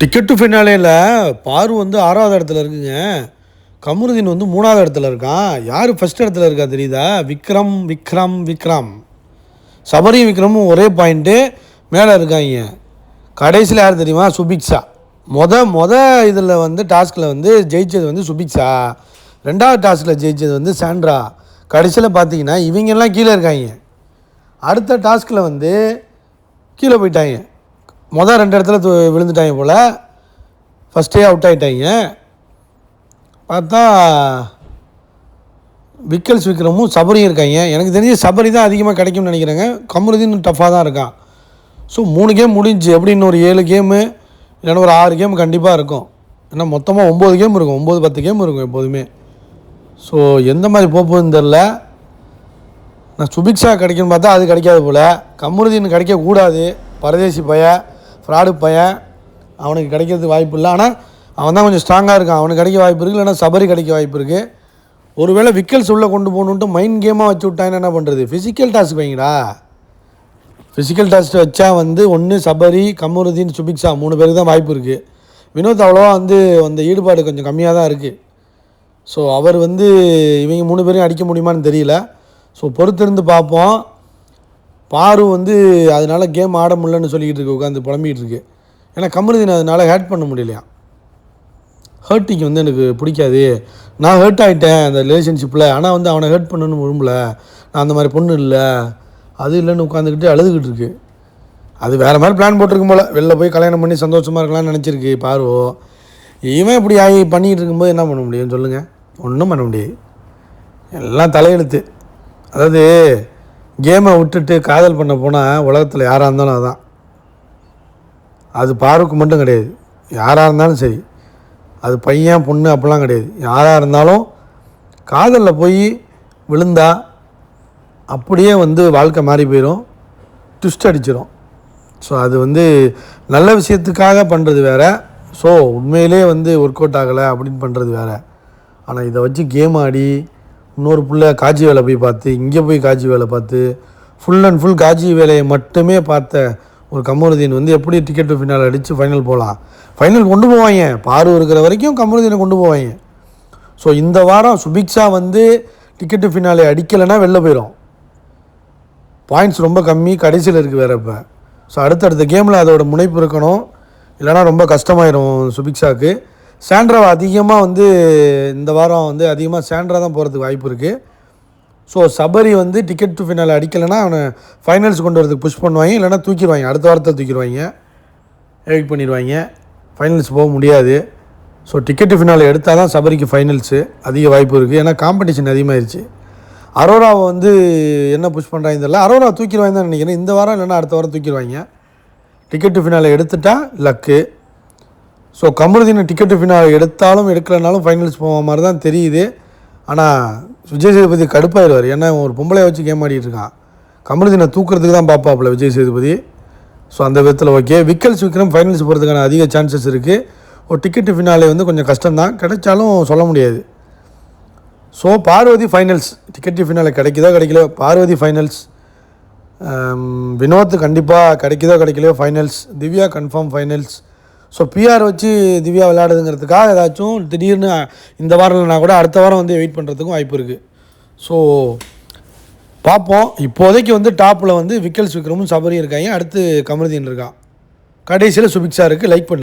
Ticket to ஃபினாலேயில் பாரு வந்து 6வது இடத்துல இருக்குங்க. கமருதீன் வந்து 3வது இடத்துல இருக்கான். யார் ஃபஸ்ட் இடத்துல இருக்கா தெரியுதா? விக்ரம் விக்ரம் விக்ரம் சபரியும் விக்ரமும் ஒரே பாயிண்ட்டு மேலே இருக்காங்க. கடைசியில் யார் தெரியுமா? சுபிக்ஷா. மொத இதில் வந்து டாஸ்கில் வந்து ஜெயித்தது வந்து சுபிக்ஷா. 2வது டாஸ்கில் ஜெயித்தது வந்து சாண்ட்ரா. கடைசியில் பார்த்தீங்கன்னா இவங்கெல்லாம் கீழே இருக்காங்க. அடுத்த டாஸ்கில் வந்து கீழே போயிட்டாங்க. 2 இடத்துல விழுந்துட்டாங்க போல். ஃபஸ்ட்டே அவுட் ஆகிட்டாங்க. பார்த்தா விக்கல்ஸ் விக்ரமும் சபரியும் இருக்காங்க. எனக்கு தெரிஞ்சு சபரி தான் அதிகமாக கிடைக்கும்னு நினைக்கிறேங்க. கமருதீன் டஃப்பாக தான் இருக்கான். ஸோ 3 கேம் முடிஞ்சு எப்படி இன்னொரு 7 கேமு இல்லைன்னா ஒரு 6 கேம் கண்டிப்பாக இருக்கும். ஏன்னா மொத்தமாக 9 கேம் இருக்கும், 9-10 கேம் இருக்கும் எப்போதுமே. ஸோ எந்த மாதிரி போகுதுன்னு தெரில. நான் சுபிக்ஷா கிடைக்குன்னு பார்த்தா அது கிடைக்காது போல். கமருதீன் கிடைக்கக்கூடாது. பரதேசி பையன், ஃப்ராடு பையன், அவனுக்கு கிடைக்கிறதுக்கு வாய்ப்பு இல்லை. ஆனால் அவன் தான் கொஞ்சம் ஸ்ட்ராங்காக இருக்கான். அவனுக்கு கிடைக்க வாய்ப்பு இருக்குது. இல்லைனா சபரி கிடைக்க வாய்ப்பு இருக்குது. ஒருவேளை விக்கல்ஸ் உள்ளே கொண்டு போகணுன்ட்டு மைண்ட் கேமாக வச்சு விட்டாங்கன்னா என்ன பண்ணுறது? ஃபிசிக்கல் டாஸ்க் வைங்கடா. ஃபிசிக்கல் டாஸ்க் வச்சா வந்து ஒன்று சபரி, கமருதீன், சுபிக்ஷா 3 பேருக்கு தான் வாய்ப்பு இருக்குது. வினோத் அவ்வளோவா வந்து அந்த ஈடுபாடு கொஞ்சம் கம்மியாக தான் இருக்குது. ஸோ அவர் வந்து இவங்க 3 பேரையும் அடிக்க முடியுமான்னு தெரியல. ஸோ பொறுத்திருந்து பார்ப்போம். பாரு வந்து அதனால் கேம் ஆட முடியலன்னு சொல்லிக்கிட்டு இருக்கு, உட்காந்து புலம்பிகிட்டு இருக்கு. ஏன்னா கமருதீன் அதனால் ஹேட் பண்ண முடியலையா. ஹேர்ட்டிங் வந்து எனக்கு பிடிக்காது. நான் ஹேர்ட் ஆகிட்டேன் அந்த ரிலேஷன்ஷிப்பில். ஆனால் வந்து அவனை ஹேர்ட் பண்ணணும்னு விரும்பல. நான் அந்த மாதிரி பொண்ணு இல்லை, அது இல்லைன்னு உட்காந்துக்கிட்டு அழுதுகிட்டு இருக்கு. அது வேறு மாதிரி பிளான் போட்டிருக்கும் போல். வெளில போய் கல்யாணம் பண்ணி சந்தோஷமாக இருக்கலாம்னு நினச்சிருக்கு பாருவோ. இவன் இப்படி ஆகி பண்ணிகிட்டு இருக்கும்போது என்ன பண்ண முடியும்னு சொல்லுங்கள்? ஒன்றும் பண்ண முடியாது. எல்லாம் தலையெழுத்து. அதாவது கேமை விட்டுட்டு காதல் பண்ண போனால் உலகத்தில் யாராக இருந்தாலும் அதுதான். அது பாருக்கு மட்டும் கிடையாது, யாராக இருந்தாலும் சரி. அது பையன் பொண்ணு அப்படிலாம் கிடையாது. யாராக இருந்தாலும் காதலில் போய் விழுந்தா அப்படியே வந்து வாழ்க்கை மாறி போயிடும், ட்விஸ்ட் அடிச்சிடும். ஸோ அது வந்து நல்ல விஷயத்துக்காக பண்ணுறது வேறு. ஸோ உண்மையிலே வந்து ஒர்க் அவுட் ஆகலை அப்படின்னு பண்ணுறது வேறு. ஆனால் இதை வச்சு கேம் ஆடி இன்னொரு பிள்ளை காட்சி வேலை போய் பார்த்து, இங்கே போய் காட்சி வேலை பார்த்து, ஃபுல் அண்ட் ஃபுல் காட்சி வேலையை மட்டுமே பார்த்த ஒரு கமருதீன் வந்து எப்படி டிக்கெட் டு ஃபினால் அடித்து ஃபைனல் போகலாம்? ஃபைனல் கொண்டு போவாங்க. பாரு இருக்கிற வரைக்கும் கமருதீனை கொண்டு போவாங்க. ஸோ இந்த வாரம் சுபிக்ஷா வந்து டிக்கெட் டு ஃபினாலே அடிக்கலைன்னா வெளில போயிடும். பாயிண்ட்ஸ் ரொம்ப கம்மி, கடைசியில் இருக்குது வேறு. இப்போ ஸோ அடுத்தடுத்த கேமில் அதோட முனைப்பு இருக்கணும், இல்லைனா ரொம்ப கஷ்டமாயிடும் சுபிக்ஷாவுக்கு. சாண்ட்ராவை அதிகமாக வந்து இந்த வாரம் வந்து அதிகமாக சாண்ட்ரா தான் போகிறதுக்கு வாய்ப்பு இருக்குது. ஸோ சபரி வந்து டிக்கெட் டு ஃபினால் அடிக்கலைன்னா அவனை ஃபைனல்ஸ் கொண்டு வரதுக்கு புஷ் பண்ணுவாங்க, இல்லைனா தூக்கிடுவாங்க. அடுத்த வாரத்தை தூக்கிடுவாங்க, எவிக்ட் பண்ணிடுவாங்க. ஃபைனல்ஸ் போக முடியாது. ஸோ டிக்கெட் டு ஃபினால் எடுத்தால் தான் சபரிக்கு ஃபைனல்ஸு அதிக வாய்ப்பு இருக்குது. ஏன்னா காம்படிஷன் அதிகமாகிடுச்சு. அரோராவை வந்து என்ன புஷ் பண்ணுறாங்க தெரியல. அரோரா தூக்கிடுவாங்க தான் நினைக்கிறேன். இந்த வாரம் இல்லைனா அடுத்த வாரம் தூக்கிடுவாங்க. டிக்கெட் டு ஃபினாலை எடுத்துட்டா லக்கு. ஸோ கமருதீனை டிக்கெட் டு ஃபினால் எடுத்தாலும் எடுக்கலைனாலும் ஃபைனல்ஸ் போக மாதிரி தான் தெரியுது. ஆனால் விஜய் சேதுபதி கடுப்பாயிருவார். ஏன்னா ஒரு பொம்பளையை வச்சு கேம் ஆடிட்டு இருக்கான். கமருதீனை தூக்குறதுக்கு தான் பார்ப்பாப்புல விஜய் சேதுபதி. ஸோ அந்த விதத்தில் ஓகே. விக்கல்ஸ் விக்ரம் ஃபைனல்ஸ் போகிறதுக்கான அதிக சான்சஸ் இருக்குது. ஒரு டிக்கெட் டு ஃபினாலே வந்து கொஞ்சம் கஷ்டம்தான், கிடைச்சாலும் சொல்ல முடியாது. So Parvathy finals. Ticket to finale கிடைக்குதோ கிடைக்கலையோ பார்வதி ஃபைனல்ஸ். வினோத் கண்டிப்பாக கிடைக்குதோ கிடைக்கலையோ finals. Divya confirm finals. So PR வச்சு திவ்யா விளையாடுதுங்கிறதுக்காக ஏதாச்சும் திடீர்னு இந்த வாரம் இல்லைனா கூட அடுத்த வாரம் வந்து வெயிட் பண்ணுறதுக்கும் வாய்ப்பு இருக்குது. ஸோ பார்ப்போம். இப்போதைக்கு வந்து டாப்பில் வந்து விக்கல்ஸ் விக்ரமும் சபரியும் இருக்காங்க. அடுத்து கமருதீன் இருக்கான். கடைசியில் சுபிக்ஷா இருக்குது. லைக் பண்ணுங்கள்.